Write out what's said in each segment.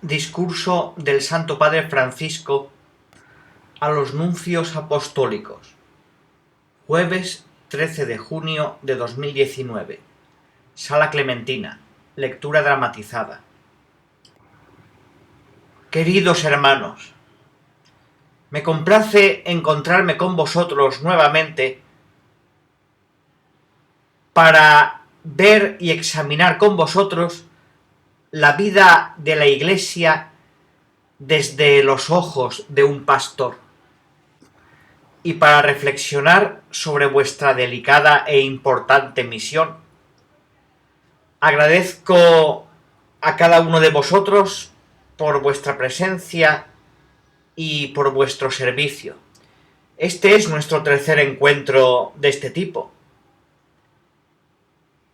Discurso del Santo Padre Francisco a los nuncios apostólicos. Jueves 13 de junio de 2019. Sala Clementina. Lectura dramatizada. Queridos hermanos, me complace encontrarme con vosotros nuevamente para ver y examinar con vosotros la vida de la Iglesia desde los ojos de un pastor y para reflexionar sobre vuestra delicada e importante misión. Agradezco a cada uno de vosotros por vuestra presencia y por vuestro servicio. Este es nuestro tercer encuentro de este tipo,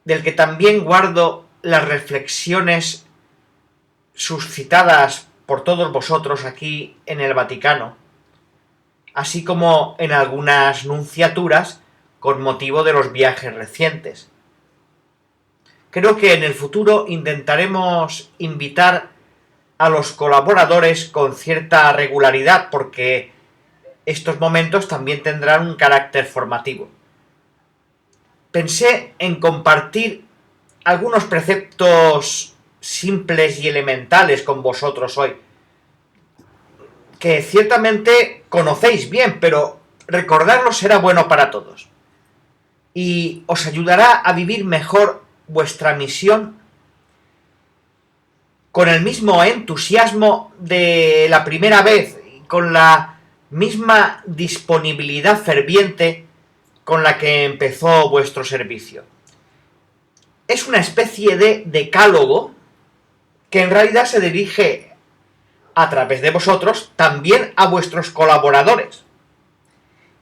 del que también guardo las reflexiones suscitadas por todos vosotros aquí en el Vaticano, así como en algunas nunciaturas con motivo de los viajes recientes. Creo que en el futuro intentaremos invitar a los colaboradores con cierta regularidad, porque estos momentos también tendrán un carácter formativo. Pensé en compartir algunos preceptos simples y elementales con vosotros hoy, que ciertamente conocéis bien, pero recordarlos será bueno para todos y os ayudará a vivir mejor vuestra misión con el mismo entusiasmo de la primera vez, con la misma disponibilidad ferviente con la que empezó vuestro servicio. Es una especie de decálogo que en realidad se dirige a través de vosotros también a vuestros colaboradores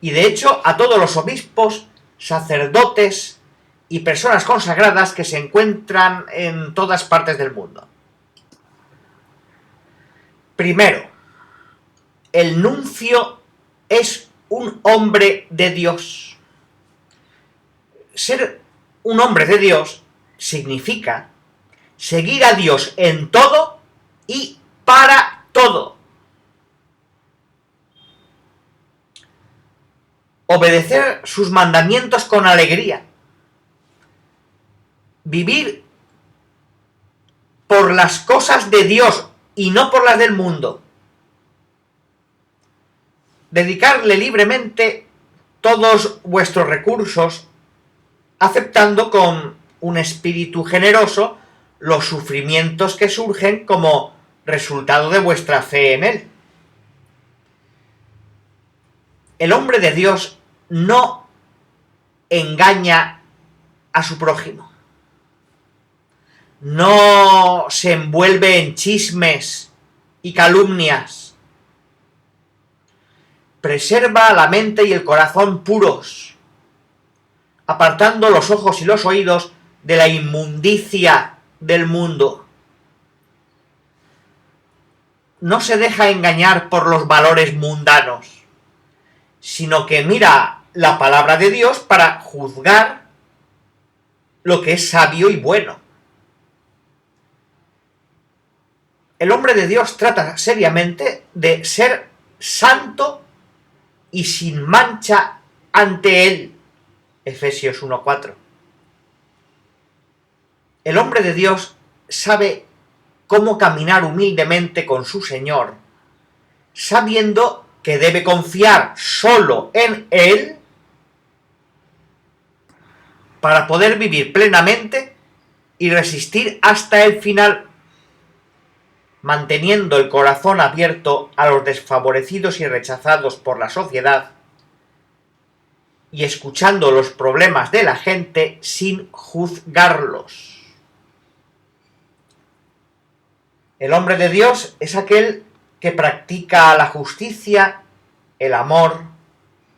y de hecho a todos los obispos, sacerdotes y personas consagradas que se encuentran en todas partes del mundo. Primero, el nuncio es un hombre de Dios. Ser un hombre de Dios significa seguir a Dios en todo y para todo. Obedecer sus mandamientos con alegría. Vivir por las cosas de Dios y no por las del mundo. Dedicarle libremente todos vuestros recursos, aceptando con un espíritu generoso los sufrimientos que surgen como resultado de vuestra fe en Él. El hombre de Dios no engaña a su prójimo, no se envuelve en chismes y calumnias, preserva la mente y el corazón puros, apartando los ojos y los oídos de la inmundicia del mundo. No se deja engañar por los valores mundanos, sino que mira la palabra de Dios para juzgar lo que es sabio y bueno. El hombre de Dios trata seriamente de ser santo y sin mancha ante Él. Efesios 1:4. El hombre de Dios sabe cómo caminar humildemente con su Señor, sabiendo que debe confiar solo en Él para poder vivir plenamente y resistir hasta el final, manteniendo el corazón abierto a los desfavorecidos y rechazados por la sociedad y escuchando los problemas de la gente sin juzgarlos. El hombre de Dios es aquel que practica la justicia, el amor,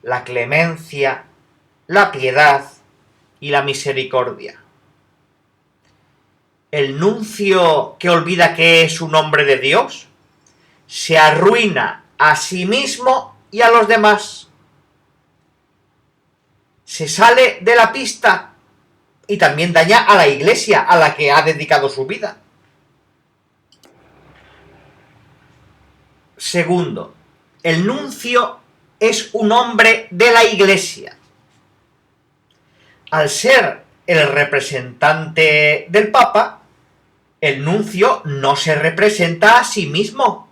la clemencia, la piedad y la misericordia. El nuncio que olvida que es un hombre de Dios se arruina a sí mismo y a los demás. Se sale de la pista y también daña a la Iglesia a la que ha dedicado su vida. Segundo, el nuncio es un hombre de la Iglesia. Al ser el representante del Papa, el nuncio no se representa a sí mismo,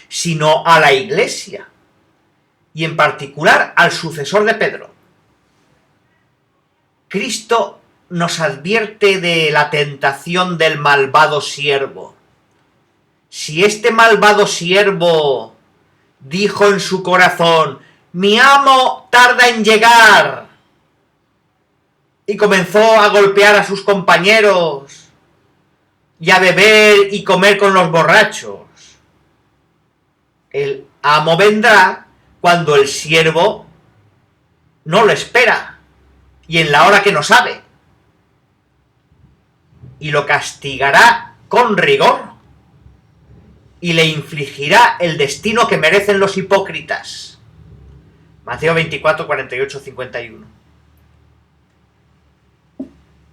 sino a la Iglesia, y en particular al sucesor de Pedro. Cristo nos advierte de la tentación del malvado siervo. Si este malvado siervo dijo en su corazón: mi amo tarda en llegar, y comenzó a golpear a sus compañeros y a beber y comer con los borrachos, el amo vendrá cuando el siervo no lo espera y en la hora que no sabe, y lo castigará con rigor y le infligirá el destino que merecen los hipócritas. Mateo 24, 48, 51.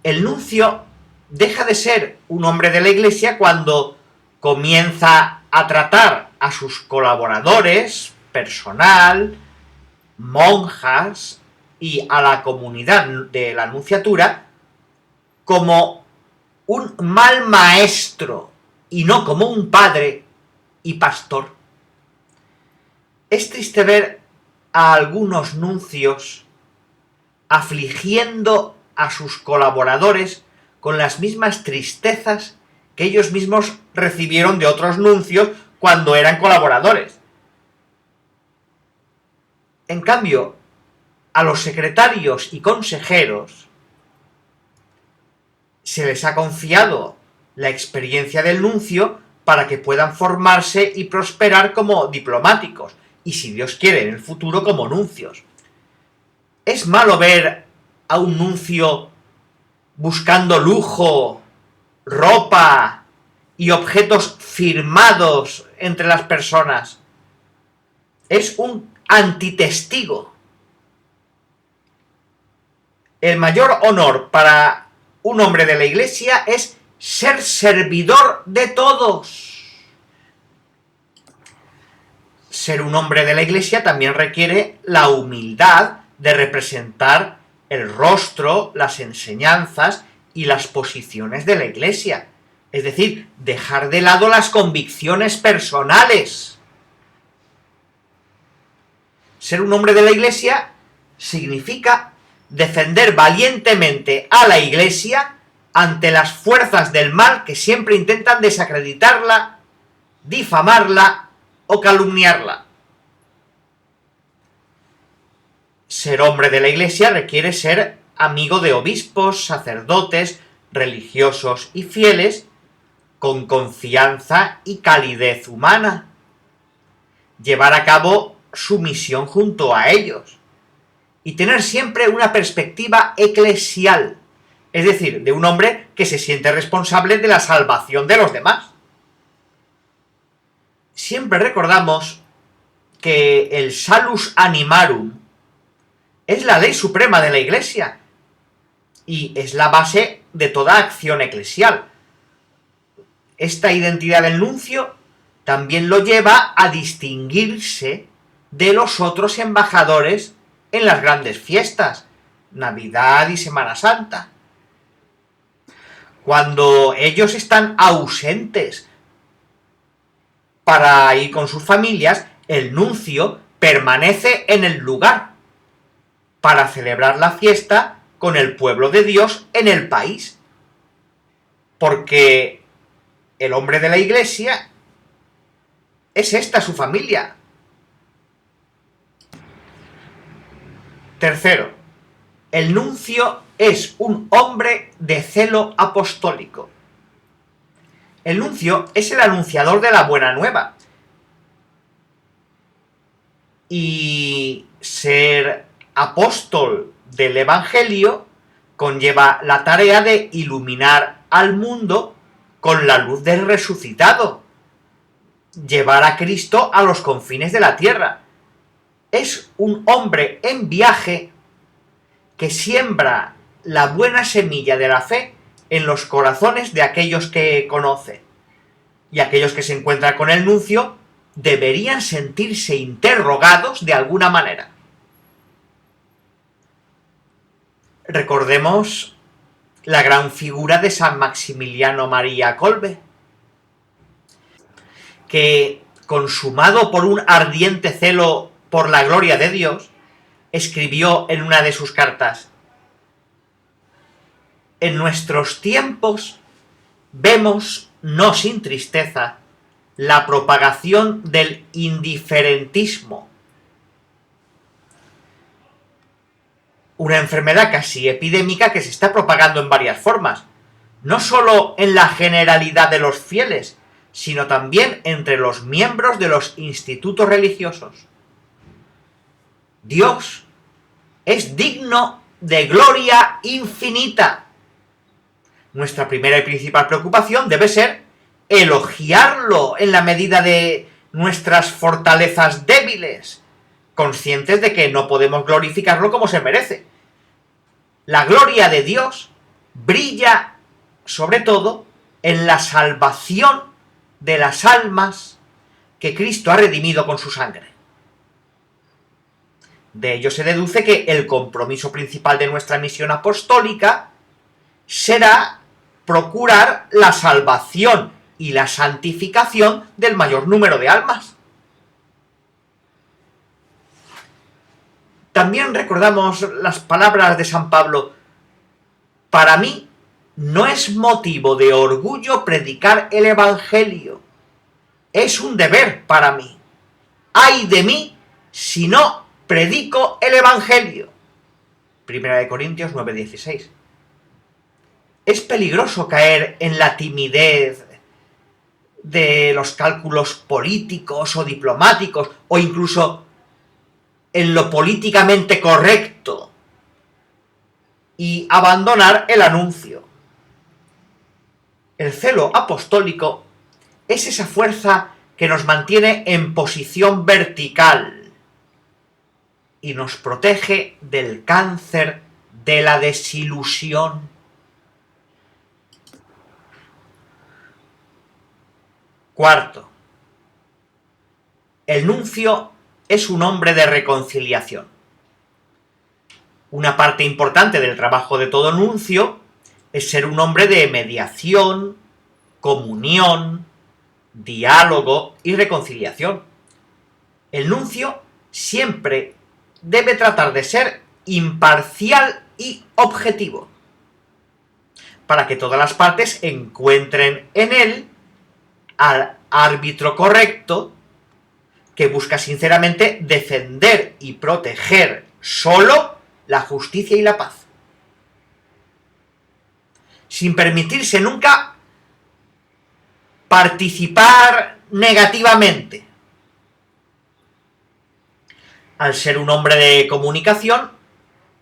El nuncio deja de ser un hombre de la Iglesia cuando comienza a tratar a sus colaboradores, personal, monjas y a la comunidad de la nunciatura como un mal maestro y no como un padre y pastor. Es triste ver a algunos nuncios afligiendo a sus colaboradores con las mismas tristezas que ellos mismos recibieron de otros nuncios cuando eran colaboradores. En cambio, a los secretarios y consejeros se les ha confiado la experiencia del nuncio para que puedan formarse y prosperar como diplomáticos, y si Dios quiere, en el futuro como nuncios. Es malo ver a un nuncio buscando lujo, ropa y objetos firmados entre las personas. Es un antitestigo. El mayor honor para un hombre de la Iglesia es ser servidor de todos. Ser un hombre de la Iglesia también requiere la humildad de representar el rostro, las enseñanzas y las posiciones de la Iglesia. Es decir, dejar de lado las convicciones personales. Ser un hombre de la Iglesia significa defender valientemente a la Iglesia ante las fuerzas del mal que siempre intentan desacreditarla, difamarla o calumniarla. Ser hombre de la Iglesia requiere ser amigo de obispos, sacerdotes, religiosos y fieles, con confianza y calidez humana. Llevar a cabo su misión junto a ellos. Y tener siempre una perspectiva eclesial, es decir, de un hombre que se siente responsable de la salvación de los demás. Siempre recordamos que el salus animarum es la ley suprema de la Iglesia y es la base de toda acción eclesial. Esta identidad del nuncio también lo lleva a distinguirse de los otros embajadores en las grandes fiestas, Navidad y Semana Santa. Cuando ellos están ausentes para ir con sus familias, el nuncio permanece en el lugar para celebrar la fiesta con el pueblo de Dios en el país. Porque el hombre de la Iglesia es esta su familia. Tercero, el nuncio es un hombre de celo apostólico. El nuncio es el anunciador de la buena nueva. Y ser apóstol del Evangelio conlleva la tarea de iluminar al mundo con la luz del resucitado, llevar a Cristo a los confines de la tierra. Es un hombre en viaje que siembra la buena semilla de la fe en los corazones de aquellos que conoce. Y aquellos que se encuentran con el nuncio deberían sentirse interrogados de alguna manera. Recordemos la gran figura de San Maximiliano María Kolbe, que, consumado por un ardiente celo por la gloria de Dios, escribió en una de sus cartas: en nuestros tiempos vemos, no sin tristeza, la propagación del indiferentismo, una enfermedad casi epidémica que se está propagando en varias formas, no solo en la generalidad de los fieles, sino también entre los miembros de los institutos religiosos. Dios es digno de gloria infinita. Nuestra primera y principal preocupación debe ser elogiarlo en la medida de nuestras fortalezas débiles, conscientes de que no podemos glorificarlo como se merece. La gloria de Dios brilla sobre todo en la salvación de las almas que Cristo ha redimido con su sangre. De ello se deduce que el compromiso principal de nuestra misión apostólica será procurar la salvación y la santificación del mayor número de almas. También recordamos las palabras de San Pablo: para mí no es motivo de orgullo predicar el Evangelio, es un deber para mí. ¡Ay de mí si no predico el Evangelio! 1 Corintios 9:16. Es peligroso caer en la timidez de los cálculos políticos o diplomáticos, o incluso en lo políticamente correcto, y abandonar el anuncio. El celo apostólico es esa fuerza que nos mantiene en posición vertical y nos protege del cáncer de la desilusión. Cuarto, el nuncio es un hombre de reconciliación. Una parte importante del trabajo de todo nuncio es ser un hombre de mediación, comunión, diálogo y reconciliación. El nuncio siempre debe tratar de ser imparcial y objetivo, para que todas las partes encuentren en él al árbitro correcto que busca sinceramente defender y proteger solo la justicia y la paz, sin permitirse nunca participar negativamente. Al ser un hombre de comunicación,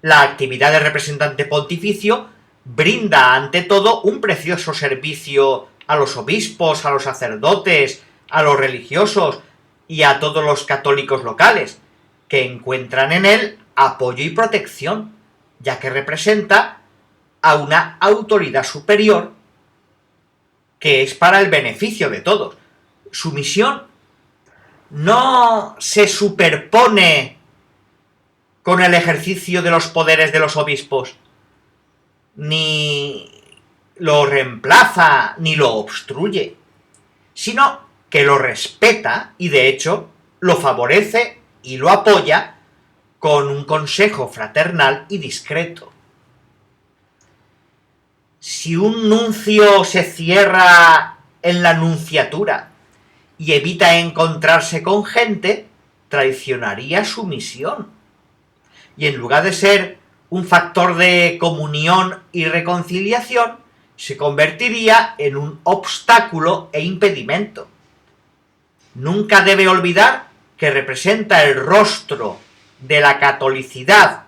la actividad de representante pontificio brinda ante todo un precioso servicio a los obispos, a los sacerdotes, a los religiosos y a todos los católicos locales, que encuentran en él apoyo y protección, ya que representa a una autoridad superior que es para el beneficio de todos. Su misión no se superpone con el ejercicio de los poderes de los obispos, ni lo reemplaza, ni lo obstruye, sino que lo respeta y de hecho lo favorece y lo apoya con un consejo fraternal y discreto. Si un nuncio se cierra en la nunciatura y evita encontrarse con gente, traicionaría su misión. Y en lugar de ser un factor de comunión y reconciliación, se convertiría en un obstáculo e impedimento. Nunca debe olvidar que representa el rostro de la catolicidad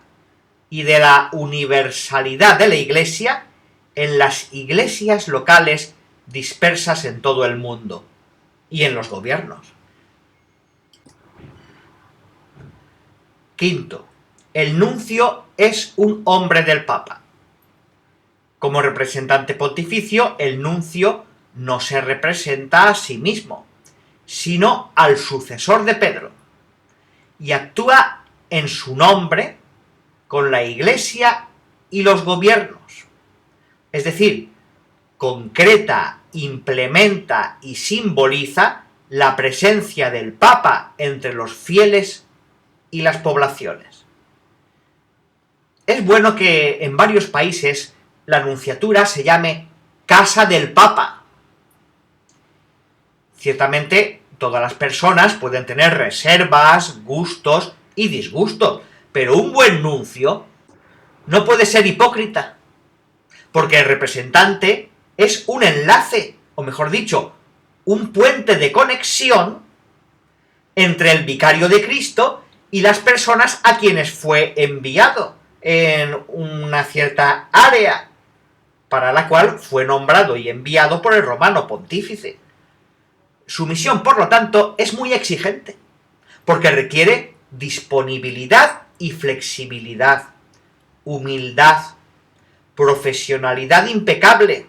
y de la universalidad de la Iglesia en las iglesias locales dispersas en todo el mundo y en los gobiernos. Quinto, el nuncio es un hombre del Papa. Como representante pontificio, el nuncio no se representa a sí mismo. sino al sucesor de Pedro, y actúa en su nombre con la Iglesia y los gobiernos. Es decir, concreta, implementa y simboliza la presencia del Papa entre los fieles y las poblaciones. Es bueno que en varios países la nunciatura se llame Casa del Papa. Ciertamente, todas las personas pueden tener reservas, gustos y disgustos, pero un buen nuncio no puede ser hipócrita, porque el representante es un enlace, o mejor dicho, un puente de conexión entre el vicario de Cristo y las personas a quienes fue enviado en una cierta área para la cual fue nombrado y enviado por el romano pontífice. Su misión, por lo tanto, es muy exigente, porque requiere disponibilidad y flexibilidad, humildad, profesionalidad impecable,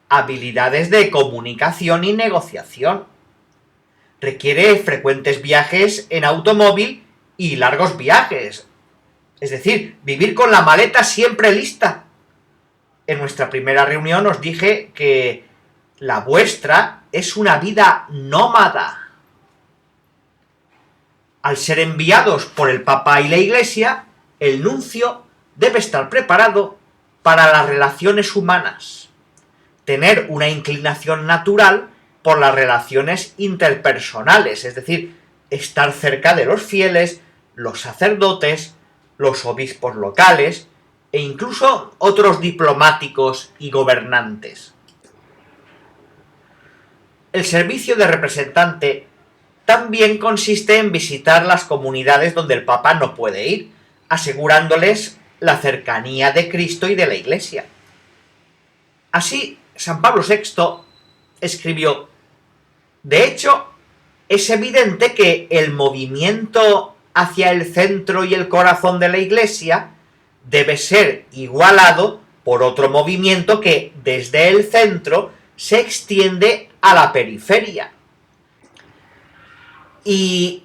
habilidades de comunicación y negociación. Requiere frecuentes viajes en automóvil y largos viajes, es decir, vivir con la maleta siempre lista. En nuestra primera reunión os dije que la vuestra es una vida nómada. Al ser enviados por el Papa y la Iglesia, el nuncio debe estar preparado para las relaciones humanas, tener una inclinación natural por las relaciones interpersonales, es decir, estar cerca de los fieles, los sacerdotes, los obispos locales e incluso otros diplomáticos y gobernantes. El servicio de representante también consiste en visitar las comunidades donde el Papa no puede ir, asegurándoles la cercanía de Cristo y de la Iglesia. Así, San Pablo VI escribió: de hecho, es evidente que el movimiento hacia el centro y el corazón de la Iglesia debe ser igualado por otro movimiento que, desde el centro, se extiende a la periferia y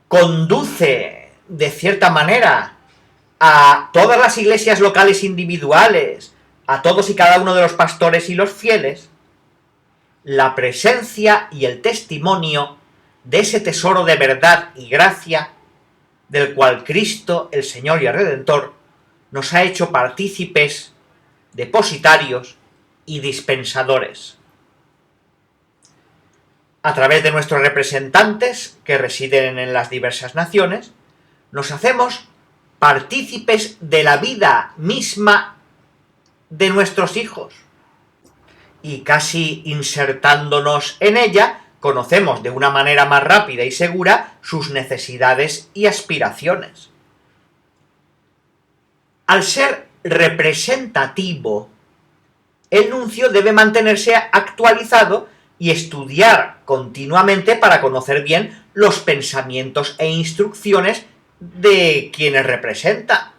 conduce, de cierta manera, a todas las iglesias locales individuales, a todos y cada uno de los pastores y los fieles, la presencia y el testimonio de ese tesoro de verdad y gracia del cual Cristo, el Señor y el Redentor, nos ha hecho partícipes, depositarios y dispensadores. A través de nuestros representantes, que residen en las diversas naciones, nos hacemos partícipes de la vida misma de nuestros hijos. Y casi insertándonos en ella, conocemos de una manera más rápida y segura sus necesidades y aspiraciones. Al ser representativo, el nuncio debe mantenerse actualizado y estudiar continuamente para conocer bien los pensamientos e instrucciones de quienes representa.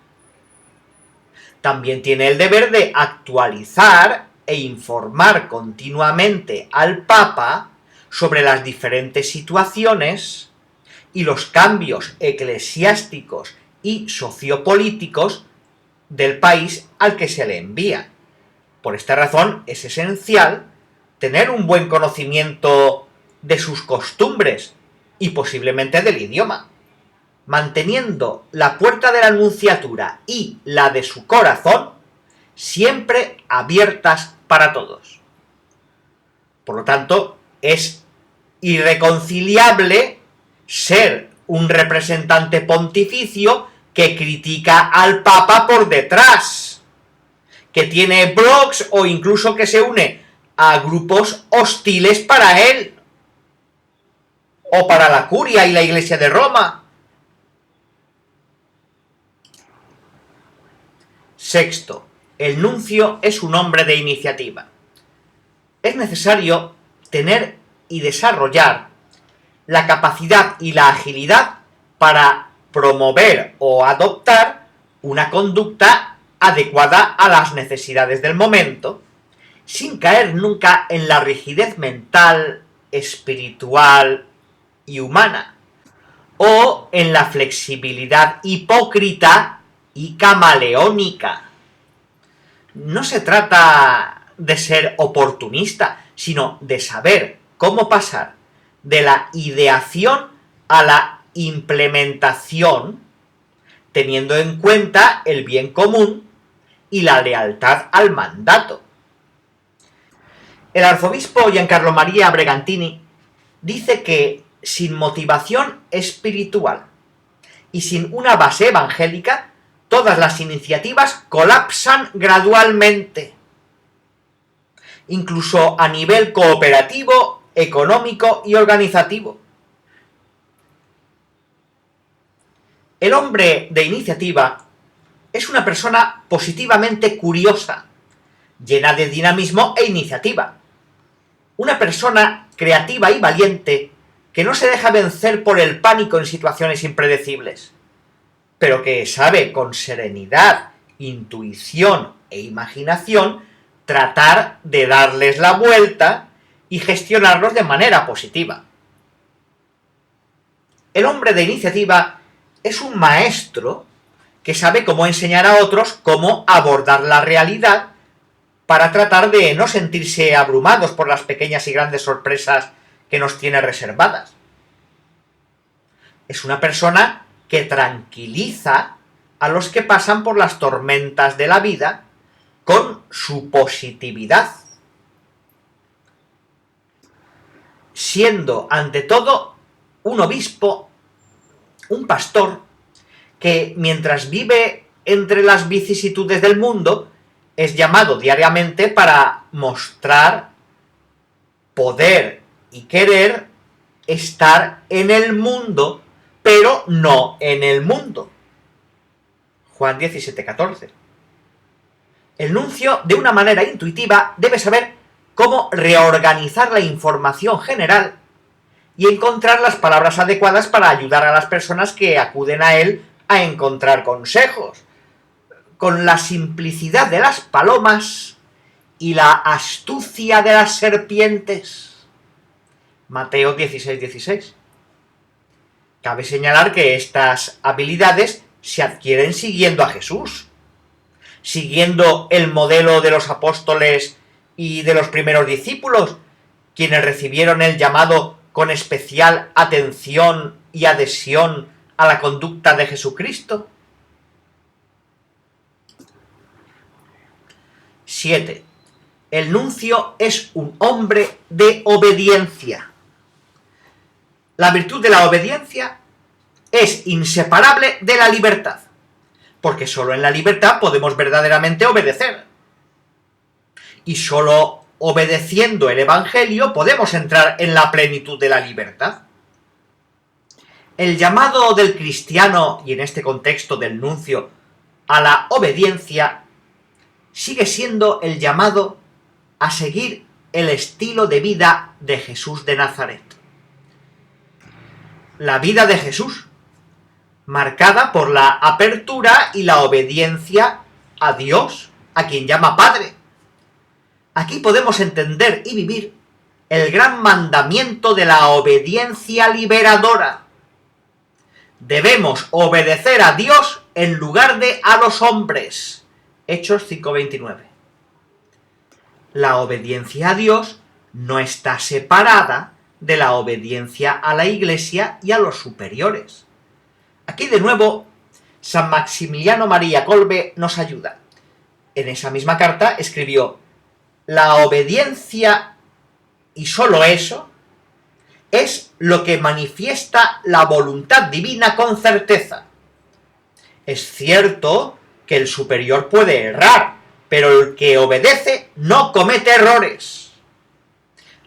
También tiene el deber de actualizar e informar continuamente al Papa sobre las diferentes situaciones y los cambios eclesiásticos y sociopolíticos del país al que se le envía. Por esta razón es esencial tener un buen conocimiento de sus costumbres y posiblemente del idioma, manteniendo la puerta de la nunciatura y la de su corazón siempre abiertas para todos. Por lo tanto, es irreconciliable ser un representante pontificio que critica al Papa por detrás, que tiene blogs o incluso que se une a grupos hostiles para él, o para la curia y la Iglesia de Roma. Sexto, el nuncio es un hombre de iniciativa. Es necesario tener y desarrollar la capacidad y la agilidad para promover o adoptar una conducta adecuada a las necesidades del momento, sin caer nunca en la rigidez mental espiritual y humana, o en la flexibilidad hipócrita y camaleónica. No se trata de ser oportunista, sino de saber cómo pasar de la ideación a la implementación, teniendo en cuenta el bien común y la lealtad al mandato. El arzobispo Giancarlo Maria Bregantini dice que sin motivación espiritual y sin una base evangélica, todas las iniciativas colapsan gradualmente, incluso a nivel cooperativo, económico y organizativo. El hombre de iniciativa es una persona positivamente curiosa, llena de dinamismo e iniciativa. Una persona creativa y valiente que no se deja vencer por el pánico en situaciones impredecibles, pero que sabe con serenidad, intuición e imaginación tratar de darles la vuelta y gestionarlos de manera positiva. El hombre de iniciativa es un maestro que sabe cómo enseñar a otros cómo abordar la realidad para tratar de no sentirse abrumados por las pequeñas y grandes sorpresas que nos tiene reservadas. Es una persona que tranquiliza a los que pasan por las tormentas de la vida con su positividad, siendo ante todo un obispo, un pastor, que mientras vive entre las vicisitudes del mundo, es llamado diariamente para mostrar poder y querer estar en el mundo, pero no en el mundo. Juan 17:14. El nuncio, de una manera intuitiva, debe saber cómo reorganizar la información general y encontrar las palabras adecuadas para ayudar a las personas que acuden a él a encontrar consejos, con la simplicidad de las palomas y la astucia de las serpientes. Mateo 16:16. Cabe señalar que estas habilidades se adquieren siguiendo a Jesús, siguiendo el modelo de los apóstoles y de los primeros discípulos, quienes recibieron el llamado con especial atención y adhesión a la conducta de Jesucristo. 7. El nuncio es un hombre de obediencia. La virtud de la obediencia es inseparable de la libertad, porque solo en la libertad podemos verdaderamente obedecer. Y solo obedeciendo el Evangelio podemos entrar en la plenitud de la libertad. El llamado del cristiano, y en este contexto del nuncio, a la obediencia, sigue siendo el llamado a seguir el estilo de vida de Jesús de Nazaret. La vida de Jesús, marcada por la apertura y la obediencia a Dios, a quien llama Padre. Aquí podemos entender y vivir el gran mandamiento de la obediencia liberadora. Debemos obedecer a Dios en lugar de a los hombres. Hechos 5:29. La obediencia a Dios no está separada de la obediencia a la Iglesia y a los superiores. Aquí de nuevo, San Maximiliano María Kolbe nos ayuda. En esa misma carta escribió: la obediencia, y sólo eso, es lo que manifiesta la voluntad divina con certeza. Es cierto que el superior puede errar, pero el que obedece no comete errores.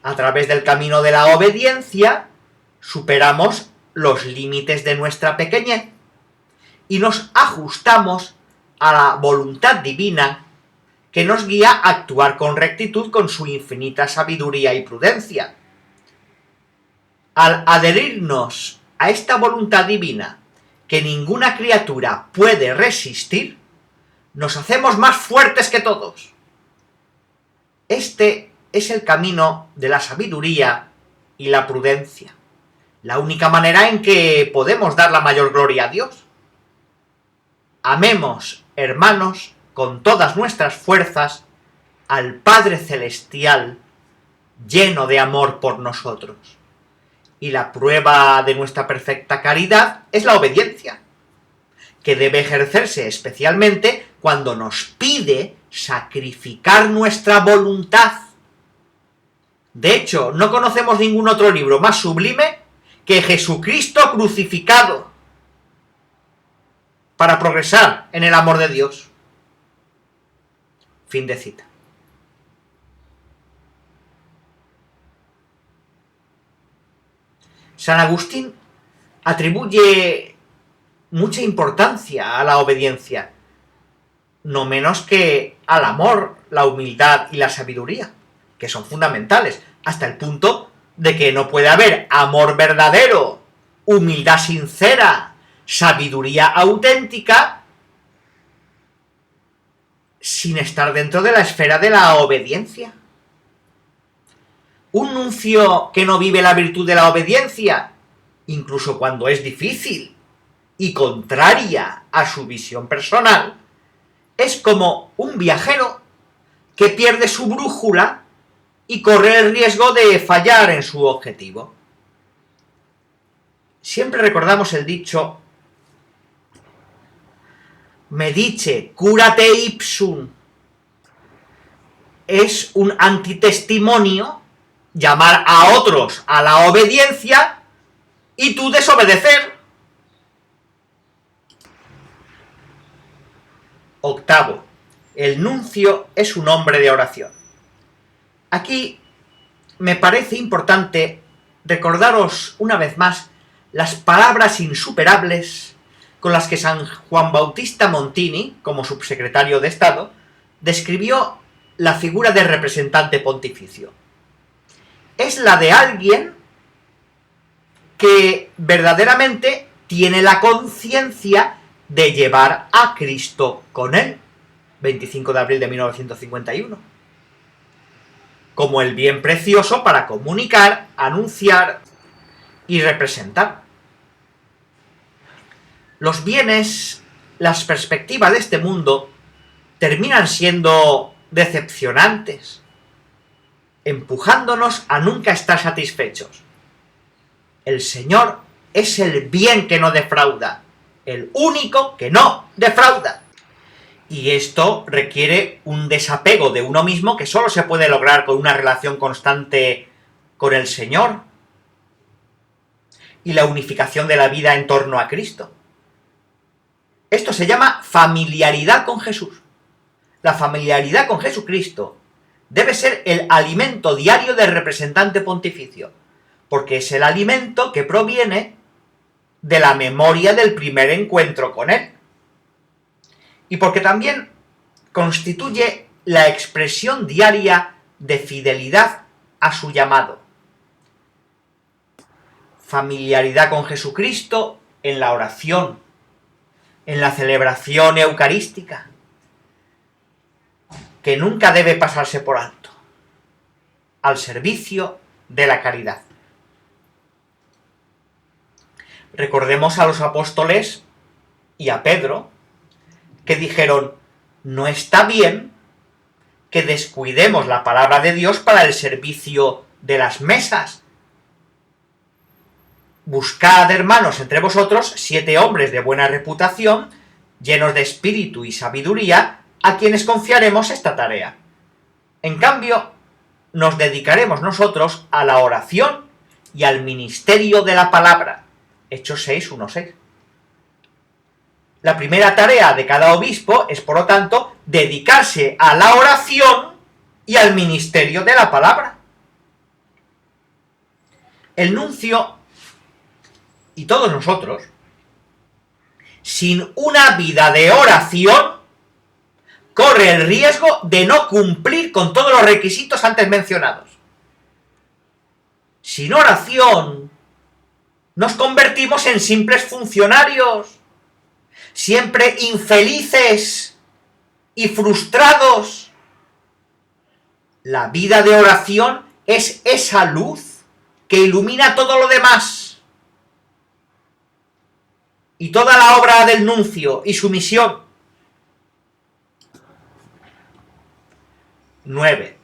A través del camino de la obediencia, superamos los límites de nuestra pequeñez y nos ajustamos a la voluntad divina que nos guía a actuar con rectitud con su infinita sabiduría y prudencia. Al adherirnos a esta voluntad divina que ninguna criatura puede resistir, nos hacemos más fuertes que todos. Este es el camino de la sabiduría y la prudencia. La única manera en que podemos dar la mayor gloria a Dios. Amemos, hermanos, con todas nuestras fuerzas, al Padre Celestial, lleno de amor por nosotros. Y la prueba de nuestra perfecta caridad es la obediencia, que debe ejercerse especialmente cuando nos pide sacrificar nuestra voluntad. De hecho, no conocemos ningún otro libro más sublime que Jesucristo crucificado para progresar en el amor de Dios. Fin de cita. San Agustín atribuye mucha importancia a la obediencia, no menos que al amor, la humildad y la sabiduría, que son fundamentales, hasta el punto de que no puede haber amor verdadero, humildad sincera, sabiduría auténtica, sin estar dentro de la esfera de la obediencia. Un nuncio que no vive la virtud de la obediencia, incluso cuando es difícil y contraria a su visión personal, es como un viajero que pierde su brújula y corre el riesgo de fallar en su objetivo. Siempre recordamos el dicho medice curate ipsum. Es un antitestimonio llamar a otros a la obediencia y tú desobedecer. Octavo, el nuncio es un hombre de oración. Aquí me parece importante recordaros una vez más las palabras insuperables con las que San Juan Bautista Montini, como subsecretario de Estado, describió la figura del representante pontificio. Es la de alguien que verdaderamente tiene la conciencia de llevar a Cristo con él. 25 de abril de 1951. Como el bien precioso para comunicar, anunciar y representar. Los bienes, las perspectivas de este mundo terminan siendo decepcionantes, empujándonos a nunca estar satisfechos. El Señor es el bien que no defrauda, el único que no defrauda. Y esto requiere un desapego de uno mismo que solo se puede lograr con una relación constante con el Señor y la unificación de la vida en torno a Cristo. Esto se llama familiaridad con Jesús. La familiaridad con Jesucristo debe ser el alimento diario del representante pontificio, porque es el alimento que proviene de la memoria del primer encuentro con él. Y porque también constituye la expresión diaria de fidelidad a su llamado. Familiaridad con Jesucristo en la oración, en la celebración eucarística, que nunca debe pasarse por alto, al servicio de la caridad. Recordemos a los apóstoles y a Pedro, que dijeron, no está bien que descuidemos la palabra de Dios para el servicio de las mesas. Buscad, hermanos, entre vosotros 7 hombres de buena reputación, llenos de espíritu y sabiduría, a quienes confiaremos esta tarea. En cambio, nos dedicaremos nosotros a la oración y al ministerio de la palabra. Hechos 6:1-6. La primera tarea de cada obispo es, por lo tanto, dedicarse a la oración y al ministerio de la palabra. El nuncio y todos nosotros, sin una vida de oración, corre el riesgo de no cumplir con todos los requisitos antes mencionados. Sin oración, nos convertimos en simples funcionarios, siempre infelices y frustrados. La vida de oración es esa luz que ilumina todo lo demás. Y toda la obra del nuncio y su misión. 9.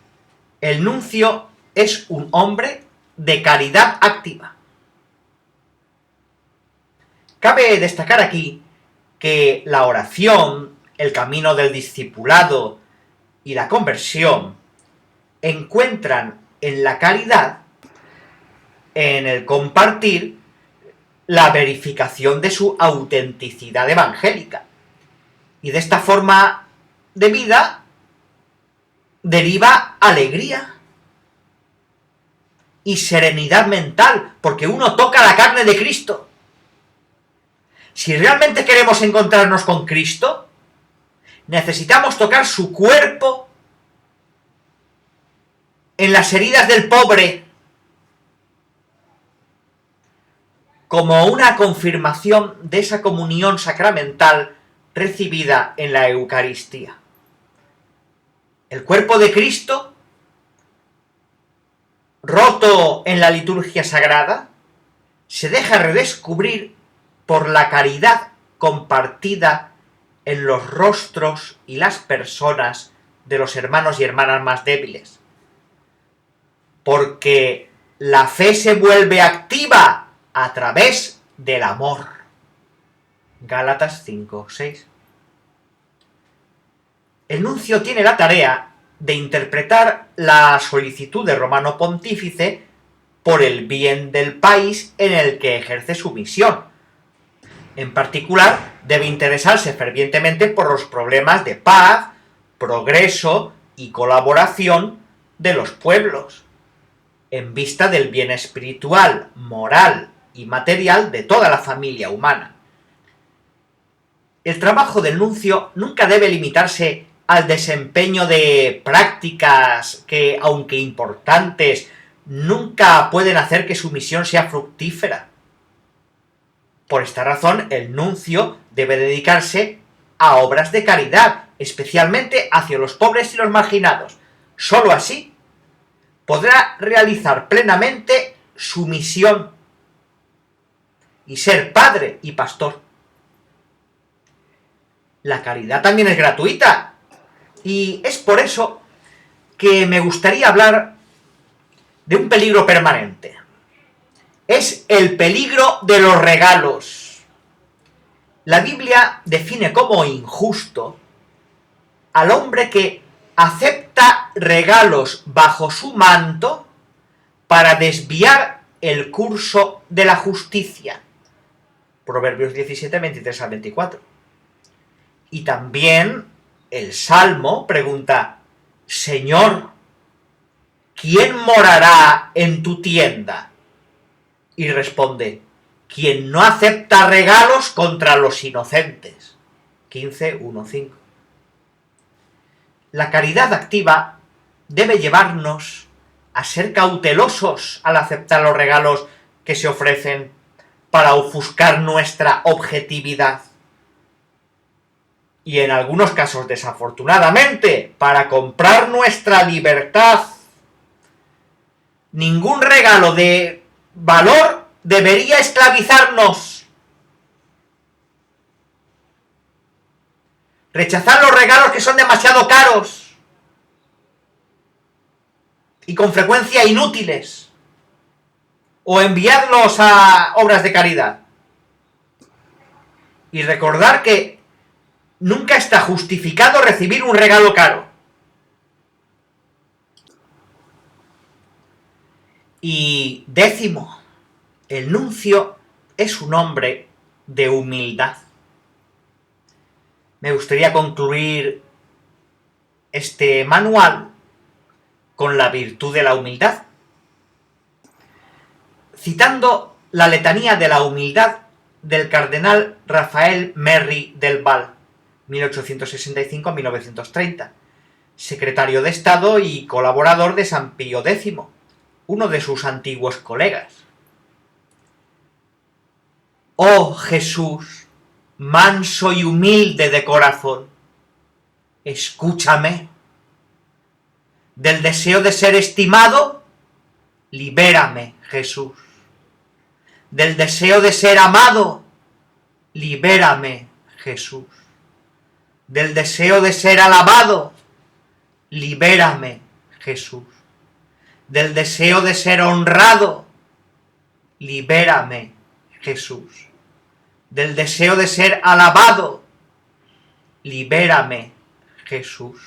El nuncio es un hombre de caridad activa. Cabe destacar aquí que la oración, el camino del discipulado y la conversión encuentran en la caridad, en el compartir, la verificación de su autenticidad evangélica. Y de esta forma de vida deriva alegría y serenidad mental, porque uno toca la carne de Cristo. Si realmente queremos encontrarnos con Cristo, necesitamos tocar su cuerpo en las heridas del pobre, como una confirmación de esa comunión sacramental recibida en la Eucaristía. El cuerpo de Cristo, roto en la liturgia sagrada, se deja redescubrir por la caridad compartida en los rostros y las personas de los hermanos y hermanas más débiles. Porque la fe se vuelve activa a través del amor. Gálatas 5:6. El nuncio tiene la tarea de interpretar la solicitud del Romano Pontífice por el bien del país en el que ejerce su misión. En particular, debe interesarse fervientemente por los problemas de paz, progreso y colaboración de los pueblos, en vista del bien espiritual, moral y material de toda la familia humana. El trabajo del nuncio nunca debe limitarse al desempeño de prácticas que, aunque importantes, nunca pueden hacer que su misión sea fructífera. Por esta razón, el nuncio debe dedicarse a obras de caridad, especialmente hacia los pobres y los marginados. Sólo así podrá realizar plenamente su misión y ser padre y pastor. La caridad también es gratuita, y es por eso que me gustaría hablar de un peligro permanente. Es el peligro de los regalos. La Biblia define como injusto al hombre que acepta regalos bajo su manto para desviar el curso de la justicia. Proverbios 17, 23 al 24. Y también el Salmo pregunta: Señor, ¿quién morará en tu tienda? Y responde: quien no acepta regalos contra los inocentes. 15, 1, 5. La caridad activa debe llevarnos a ser cautelosos al aceptar los regalos que se ofrecen para ofuscar nuestra objetividad. Y en algunos casos, desafortunadamente, para comprar nuestra libertad. Ningún regalo de valor debería esclavizarnos. Rechazar los regalos que son demasiado caros y con frecuencia inútiles, o enviarlos a obras de caridad. Y recordar que nunca está justificado recibir un regalo caro. Y 10, el nuncio es un hombre de humildad. Me gustaría concluir este manual con la virtud de la humildad, citando la letanía de la humildad del cardenal Rafael Merry del Val, 1865-1930, secretario de Estado y colaborador de San Pío X, uno de sus antiguos colegas. Oh Jesús, manso y humilde de corazón, escúchame. Del deseo de ser estimado, libérame, Jesús. Del deseo de ser amado, libérame, Jesús. Del deseo de ser alabado, libérame, Jesús. Del deseo de ser honrado, libérame, Jesús. Del deseo de ser alabado, libérame, Jesús.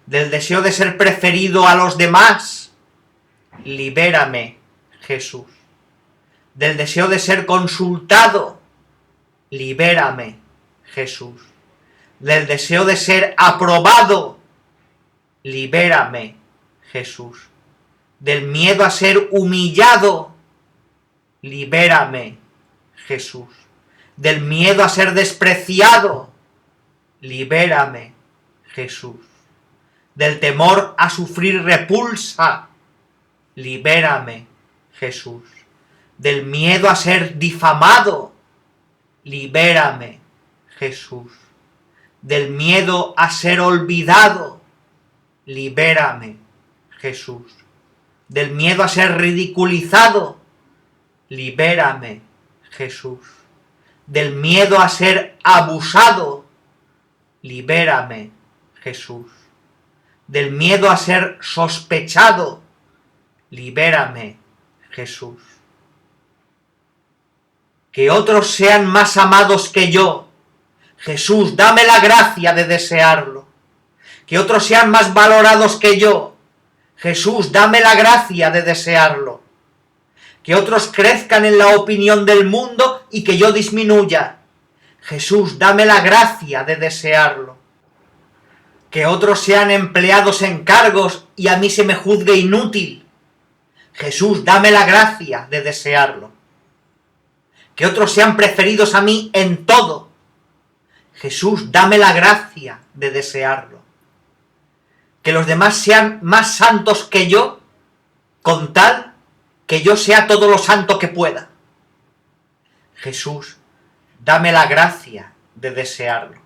Del deseo de ser preferido a los demás, libérame, Jesús. Del deseo de ser consultado, libérame, Jesús. Del deseo de ser aprobado, libérame, Jesús. Del miedo a ser humillado, libérame, Jesús. Del miedo a ser despreciado, libérame, Jesús. Del temor a sufrir repulsa, libérame, Jesús. Del miedo a ser difamado, libérame, Jesús. Del miedo a ser olvidado, libérame, Jesús. Del miedo a ser ridiculizado, libérame, Jesús. Del miedo a ser abusado, libérame, Jesús. Del miedo a ser sospechado, libérame, Jesús. Que otros sean más amados que yo, Jesús, dame la gracia de desearlo. Que otros sean más valorados que yo, Jesús, dame la gracia de desearlo. Que otros crezcan en la opinión del mundo y que yo disminuya. Jesús, dame la gracia de desearlo. Que otros sean empleados en cargos y a mí se me juzgue inútil. Jesús, dame la gracia de desearlo. Que otros sean preferidos a mí en todo. Jesús, dame la gracia de desearlo. Que los demás sean más santos que yo, con tal que yo sea todo lo santo que pueda. Jesús, dame la gracia de desearlo.